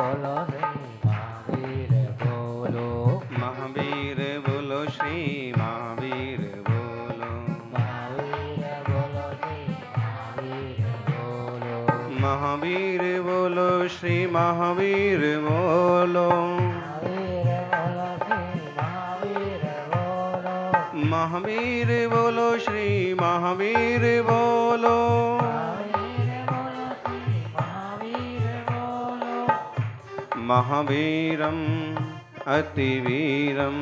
बोलो महावीर बोलो, महावीर बोलो श्री महावीर बोलो, महावीर बोलो श्री महावीर बोलो, महावीर बोलो श्री महावीर बोलो, महावीर बोलो श्री महावीर बोलो, महावीर बोलो श्री महावीर बोलो, महावीरम अतिवीरम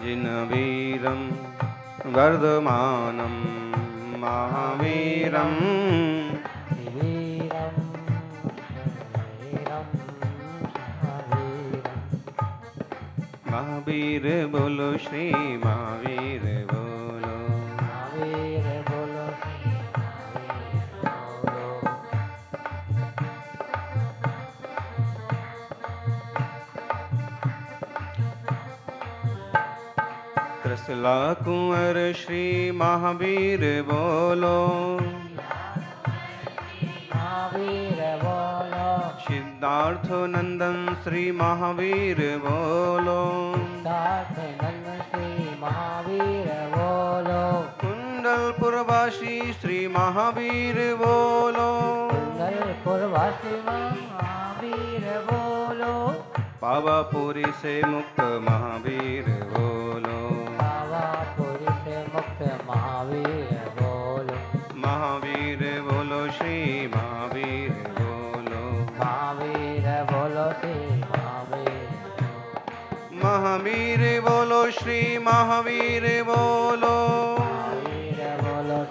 जिनवीरम वर्धमानम महावीरम, वीरम वीरम महावीर बोलो श्री महावीर बोलो, महावीर बोलो त्रिशला कुंवर श्री महावीर बोलो, महावीर बोलो, सिद्धार्थ नंदन श्री महावीर बोलो, सिद्धार्थ नंदन श्री महावीर बोलो, कुंडलपुरवासी श्री महावीर बोलो, कुंडलपुरवासी महावीर बोलो, पावापुरी से मुक्त महावीर बोलो, पावापुरी से मुक्त महावीर बोलो, महावीर बोलो श्री महावीर बोलो, महावीर बोलो श्री महावीर महावीर बोलो श्री महावीर बोलो, महावीर बोलो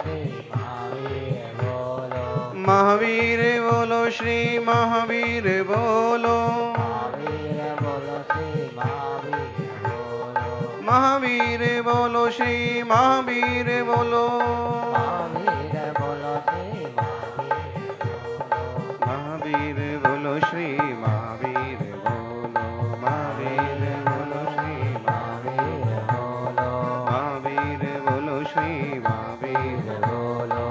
श्री महावीर बोलो, महावीर बोलो श्री महावीर बोलो, महावीर बोलो श्री महावीर बोलो, महावीर बोलो श्री महावीर बोलो, महावीर बोलो श्री महावीर महावीर बोलो श्री महावीर बोलो,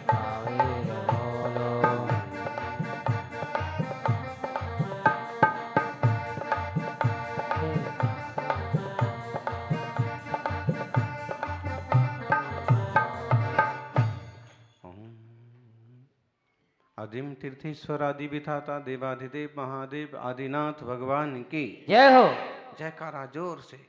महावीर बोलो, आदिम तीर्थेश्वर आदि विधाता देवाधिदेव महादेव आदिनाथ भगवान की जय हो। जयकारा जोर से।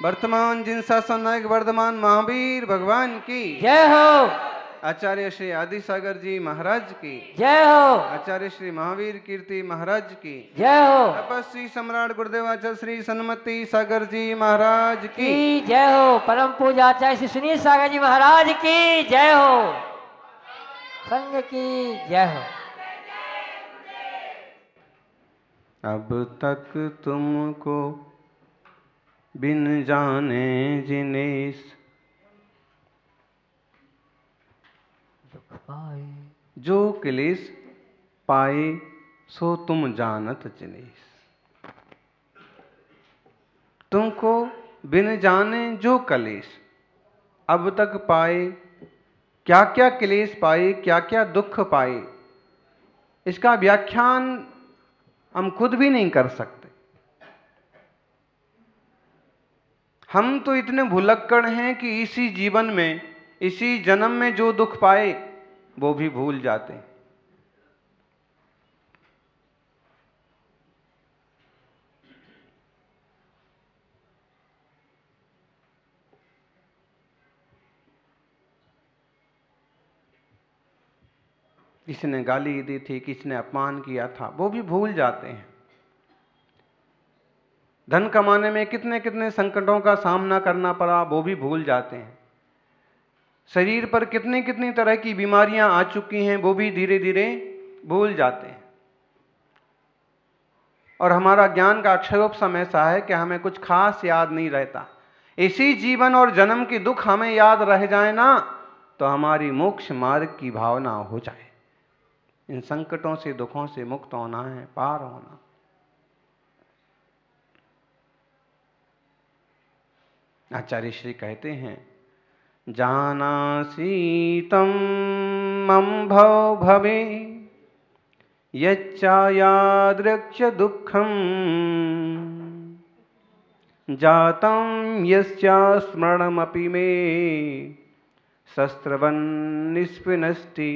वर्तमान जिन शासन नायक वर्धमान महावीर भगवान की जय हो। आचार्य श्री आदि सागर जी महाराज की जय हो। आचार्य श्री महावीर कीर्ति महाराज की जय हो। तपस्वी सम्राट गुरुदेवाचार्य श्री सन्मति सागर जी महाराज की की जय हो। परम पूजा आचार्य श्री सुनील सागर जी महाराज की जय हो। संघ की जय हो। अब तक तुमको बिन जाने जिनेश जो क्लेश पाए सो तुम जानत जिनेश। तुमको बिन जाने जो क्लेश अब तक पाए, क्या क्या क्लेश पाए, क्या क्या दुख पाए, इसका व्याख्यान हम खुद भी नहीं कर सकते। हम तो इतने भुलक्कड़ हैं कि इसी जीवन में, इसी जन्म में जो दुख पाए वो भी भूल जाते हैं। किसी ने गाली दी थी, किसी ने अपमान किया था, वो भी भूल जाते हैं। धन कमाने में कितने कितने संकटों का सामना करना पड़ा, वो भी भूल जाते हैं। शरीर पर कितनी कितनी तरह की बीमारियां आ चुकी हैं, वो भी धीरे धीरे भूल जाते हैं। और हमारा ज्ञान का अक्षरोपम ऐसा है कि हमें कुछ खास याद नहीं रहता। इसी जीवन और जन्म के दुख हमें याद रह जाए ना, तो हमारी मोक्ष मार्ग की भावना हो जाए। इन संकटों से, दुखों से मुक्त होना है, पार होना। आचार्य श्री कहते हैं, जानासि तं मम भव भवे यच्चायादृक्ष दुःखं जातं यस्या स्मरणमपि मे शस्त्रवन्निस्पिनष्टि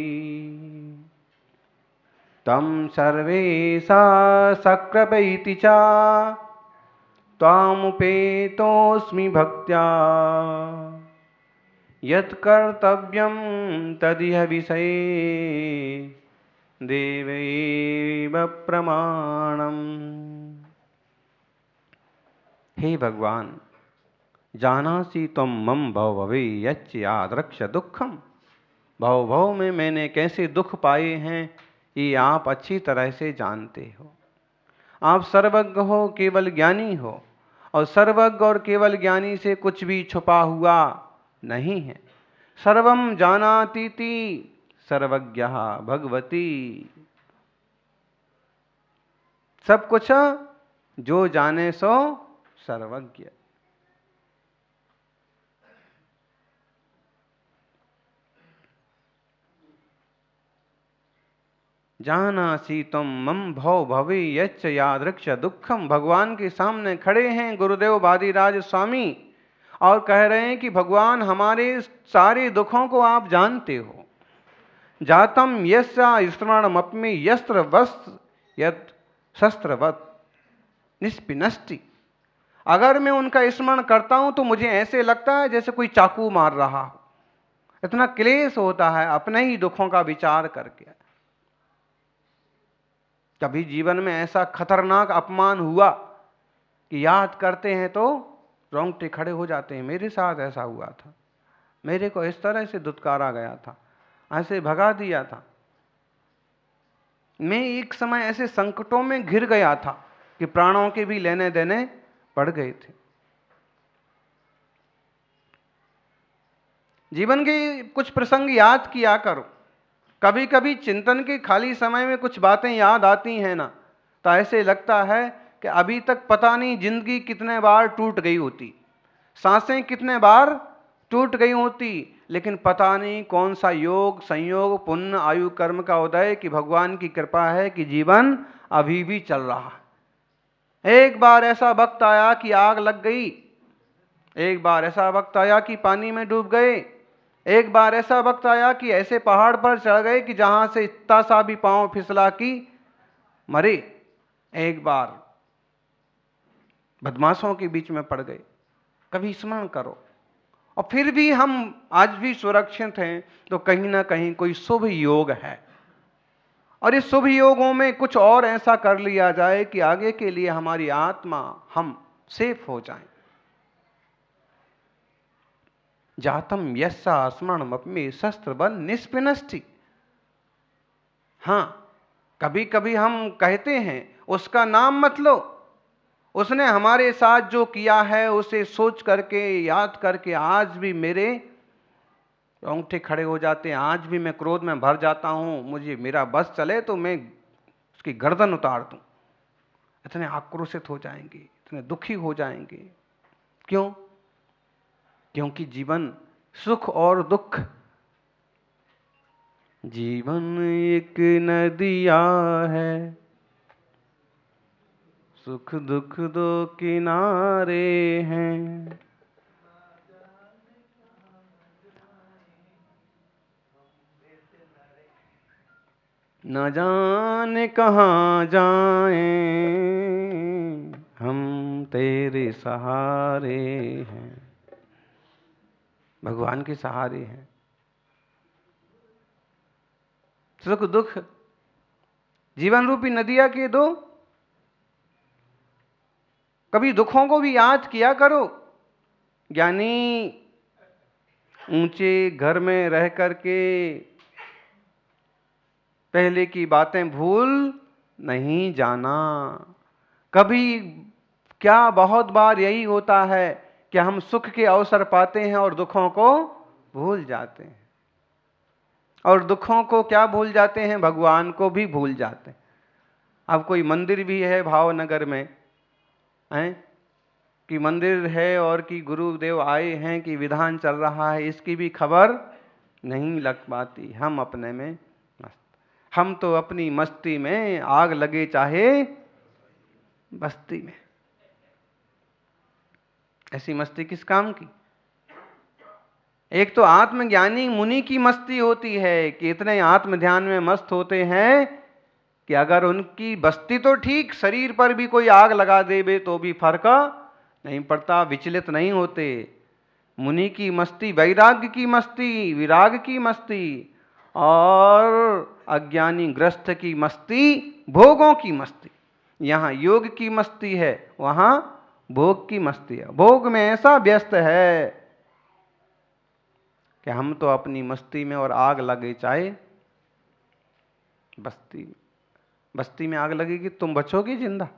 तं सर्वेषा सकृपैति च त्वामुपेतोऽस्मि भक्त्या यत्कर्तव्यं तदिह विषये देवैव प्रमाणम्। हे भगवान, जानासि त्वं मम भव भवे यच्च यादृक्ष दुःखम। भव भव में मैंने कैसे दुख पाए हैं ये आप अच्छी तरह से जानते हो। आप सर्वज्ञ हो, केवल ज्ञानी हो, और सर्वज्ञ और केवल ज्ञानी से कुछ भी छुपा हुआ नहीं है। सर्वम जानातीति सर्वज्ञः भगवती। सब कुछ जो जाने सो सर्वज्ञ। जानासि त्वं मम भव भवे यच्च यादृक्ष दुःखम। भगवान के सामने खड़े हैं गुरुदेव वादिराज स्वामी और कह रहे हैं कि भगवान, हमारे सारे दुखों को आप जानते हो। जातम यस्या स्मरणमपि यस्त्र वस्त्र यत् शस्त्रवत् निष्पिनष्टि। अगर मैं उनका स्मरण करता हूं तो मुझे ऐसे लगता है जैसे कोई चाकू मार रहा हो। इतना क्लेश होता है अपने ही दुखों का विचार करके। कभी जीवन में ऐसा खतरनाक अपमान हुआ कि याद करते हैं तो रोंगटे खड़े हो जाते हैं। मेरे साथ ऐसा हुआ था, मेरे को इस तरह से दुत्कारा गया था, ऐसे भगा दिया था। मैं एक समय ऐसे संकटों में घिर गया था कि प्राणों के भी लेने देने पड़ गए थे। जीवन के कुछ प्रसंग याद किया करो। कभी कभी चिंतन के खाली समय में कुछ बातें याद आती हैं ना, तो ऐसे लगता है कि अभी तक पता नहीं जिंदगी कितने बार टूट गई होती, सांसें कितने बार टूट गई होती, लेकिन पता नहीं कौन सा योग संयोग पुण्य आयु कर्म का उदय कि भगवान की कृपा है कि जीवन अभी भी चल रहा है। एक बार ऐसा वक्त आया कि आग लग गई, एक बार ऐसा वक्त आया कि पानी में डूब गए, एक बार ऐसा वक्त आया कि ऐसे पहाड़ पर चढ़ गए कि जहां से इतना सा भी पांव फिसला कि मरे। एक बार बदमाशों के बीच में पड़ गए। कभी स्मरण करो। और फिर भी हम आज भी सुरक्षित हैं तो कहीं ना कहीं कोई शुभ योग है, और इस शुभ योगों में कुछ और ऐसा कर लिया जाए कि आगे के लिए हमारी आत्मा, हम सेफ हो जाएं। जातम यस्या स्मरणमपि शस्त्रवन् निष्पिनष्टि। हां, कभी कभी हम कहते हैं उसका नाम मत लो, उसने हमारे साथ जो किया है उसे सोच करके याद करके आज भी मेरे रोंगटे खड़े हो जाते हैं। आज भी मैं क्रोध में भर जाता हूं, मुझे मेरा बस चले तो मैं उसकी गर्दन उतार दूं। इतने आक्रोशित हो जाएंगे, इतने दुखी हो जाएंगे। क्यों? क्योंकि जीवन सुख और दुख, जीवन एक नदिया है, सुख दुख दो किनारे हैं। न जाने कहाँ जाएं, हम तेरे सहारे हैं। भगवान के सहारे हैं। सुख दुख जीवन रूपी नदिया के दो। कभी दुखों को भी याद किया करो। ज्ञानी ऊंचे घर में रह करके पहले की बातें भूल नहीं जाना। कभी क्या बहुत बार यही होता है कि हम सुख के अवसर पाते हैं और दुखों को भूल जाते हैं, और दुखों को क्या भूल जाते हैं, भगवान को भी भूल जाते हैं। अब कोई मंदिर भी है भावनगर में, हैं, कि मंदिर है और कि गुरुदेव आए हैं, कि विधान चल रहा है, इसकी भी खबर नहीं लग पाती। हम अपने में मस्त, हम तो अपनी मस्ती में आग लगे चाहे बस्ती में। ऐसी मस्ती किस काम की? एक तो आत्मज्ञानी मुनि की मस्ती होती है कि इतने आत्म ध्यान में मस्त होते हैं कि अगर उनकी बस्ती तो ठीक, शरीर पर भी कोई आग लगा देवे तो भी फर्क नहीं पड़ता, विचलित नहीं होते। मुनि की मस्ती वैराग्य की मस्ती, विराग की मस्ती, और अज्ञानी ग्रस्त की मस्ती भोगों की मस्ती। यहाँ योग की मस्ती है, वहां भोग की मस्ती है। भोग में ऐसा व्यस्त है कि हम तो अपनी मस्ती में, और आग लगे चाहे बस्ती में। बस्ती में आग लगेगी, तुम बचोगे जिंदा?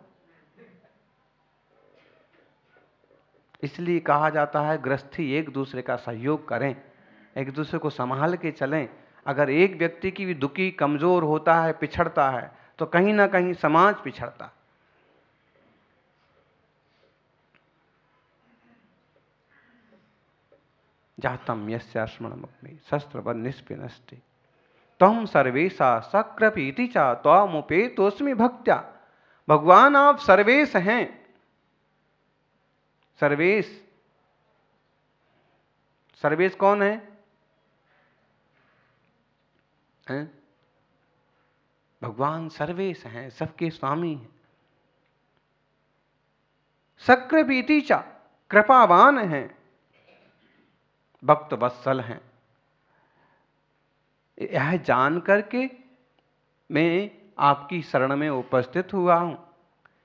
इसलिए कहा जाता है गृहस्थी एक दूसरे का सहयोग करें, एक दूसरे को संभाल के चलें। अगर एक व्यक्ति की भी दुखी कमजोर होता है, पिछड़ता है, तो कहीं ना कहीं समाज पिछड़ता। जातम यस्य स्मरणमग्नि शस्त्रवद निष्पिनष्टि तम सर्वेशा सक्रपीति चा त्वामुपेतोस्मि भक्त्या। भगवान आप सर्वेश हैं। सर्वेश, सर्वेश कौन है? भगवान सर्वेश हैं, सबके स्वामी हैं। सक्रपीति चा, कृपावान हैं, भक्त वत्सल हैं। यह जान करके मैं आपकी शरण में उपस्थित हुआ हूं।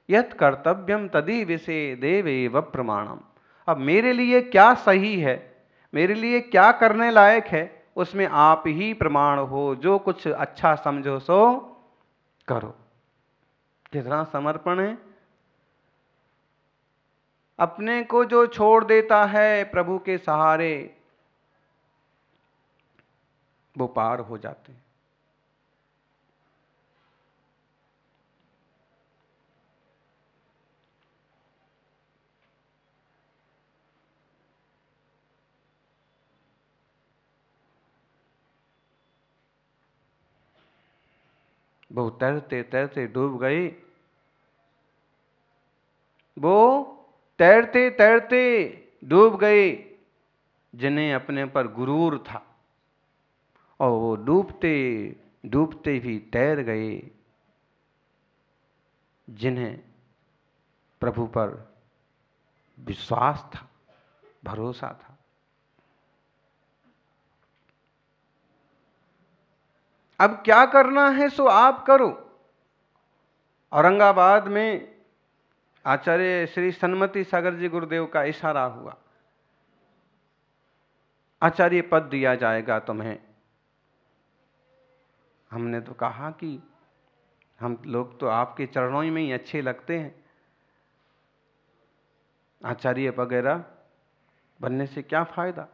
यत् कर्तव्यम तदि विषे देवेव प्रमाणम। अब मेरे लिए क्या सही है, मेरे लिए क्या करने लायक है, उसमें आप ही प्रमाण हो। जो कुछ अच्छा समझो सो करो। कितना समर्पण है। अपने को जो छोड़ देता है प्रभु के सहारे, वो पार हो जाते हैं। वो तैरते तैरते डूब गए। वो तैरते तैरते डूब गए जिन्हें अपने पर गुरूर था, और वो डूबते डूबते भी तैर गए जिन्हें प्रभु पर विश्वास था, भरोसा था। अब क्या करना है सो आप करो। औरंगाबाद में आचार्य श्री सन्मति सागर जी गुरुदेव का इशारा हुआ, आचार्य पद दिया जाएगा तुम्हें। हमने तो कहा कि हम लोग तो आपके चरणों में ही अच्छे लगते हैं, आचार्य वगैरह बनने से क्या फायदा।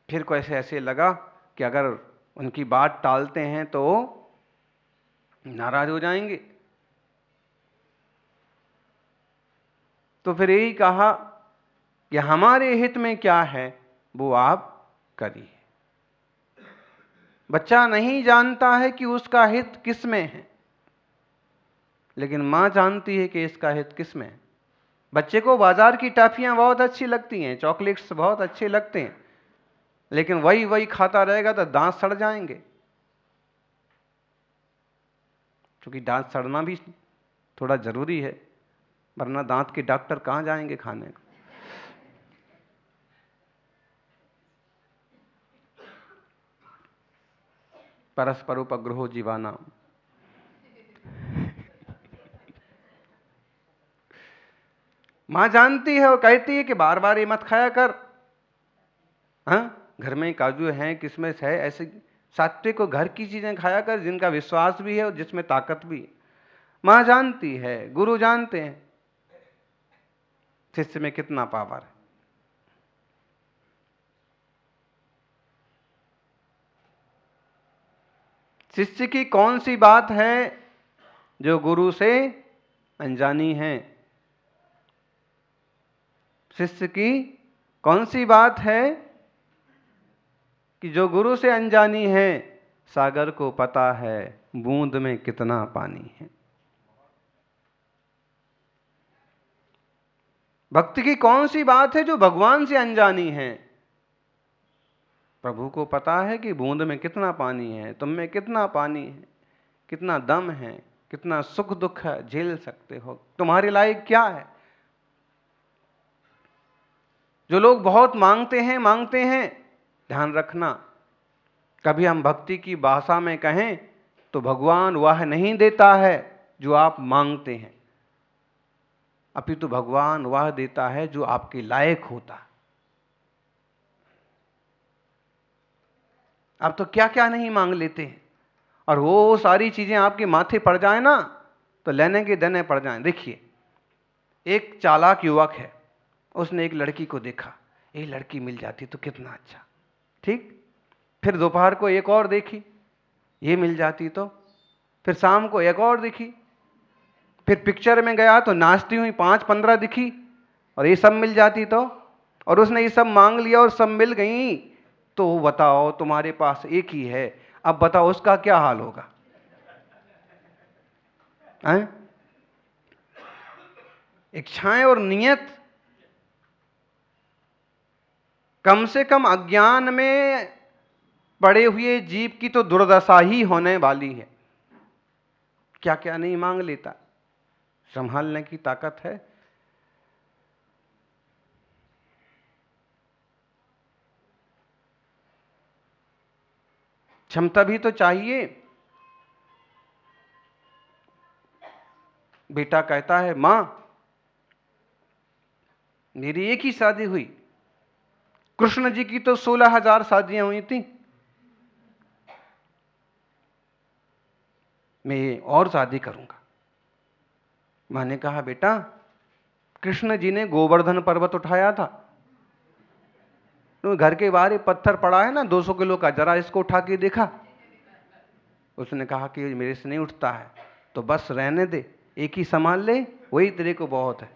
फिर को ऐसे लगा कि अगर उनकी बात टालते हैं तो नाराज हो जाएंगे, तो फिर यही कहा कि हमारे हित में क्या है वो आप करिए। बच्चा नहीं जानता है कि उसका हित किस में है, लेकिन मां जानती है कि इसका हित किस में है। बच्चे को बाजार की टॉफियां बहुत अच्छी लगती हैं, चॉकलेट्स बहुत अच्छे लगते हैं, लेकिन वही वही खाता रहेगा तो दांत सड़ जाएंगे। क्योंकि दांत सड़ना भी थोड़ा जरूरी है, वरना दांत के डॉक्टर कहां जाएंगे खाने को। परस्पर उपग्रहो जीवाना। मां जानती है, वो कहती है कि बार बार ये मत खाया कर। हाँ, घर में काजू है, किशमिश है, ऐसे सात्विक को घर की चीजें खाया कर जिनका विश्वास भी है और जिसमें ताकत भी है। मां जानती है, गुरु जानते हैं शिष्य में कितना पावर है। शिष्य की कौन सी बात है जो गुरु से अनजानी है, शिष्य की कौन सी बात है कि जो गुरु से अनजानी है, सागर को पता है बूंद में कितना पानी है। भक्ति की कौन सी बात है जो भगवान से अनजानी है? प्रभु को पता है कि बूंद में कितना पानी है, तुम में कितना पानी है, कितना दम है, कितना सुख दुख है, झेल सकते हो, तुम्हारे लायक क्या है। जो लोग बहुत मांगते हैं, ध्यान रखना, कभी हम भक्ति की भाषा में कहें तो भगवान वह नहीं देता है जो आप मांगते हैं, अपितु भगवान वह देता है जो आपके लायक होता। अब तो क्या क्या नहीं मांग लेते हैं, और वो सारी चीजें आपके माथे पड़ जाए ना तो लेने के देने पड़ जाएं। देखिए, एक चालाक युवक है, उसने एक लड़की को देखा, ये लड़की मिल जाती तो कितना अच्छा, ठीक। फिर दोपहर को एक और देखी, ये मिल जाती तो, फिर शाम को एक और दिखी, फिर पिक्चर में गया तो नाचती हुई 5-15 दिखी, और ये सब मिल जाती तो, और उसने ये सब मांग लिया और सब मिल गई, तो बताओ तुम्हारे पास एक ही है, अब बताओ उसका क्या हाल होगा? इच्छाएं और नियत कम से कम अज्ञान में पड़े हुए जीव की तो दुर्दशा ही होने वाली है। क्या क्या नहीं मांग लेता, संभालने की ताकत है। क्षमता भी तो चाहिए। बेटा कहता है, मां मेरी एक ही शादी हुई, कृष्ण जी की तो 16,000 शादियां हुई थी, मैं और शादी करूंगा। मां ने कहा, बेटा कृष्ण जी ने गोवर्धन पर्वत उठाया था, तो घर के बाहर ही पत्थर पड़ा है ना 200 किलो का, जरा इसको उठा के देखा। उसने कहा कि मेरे से नहीं उठता है, तो बस रहने दे, एक ही संभाल ले, वही तेरे को बहुत है।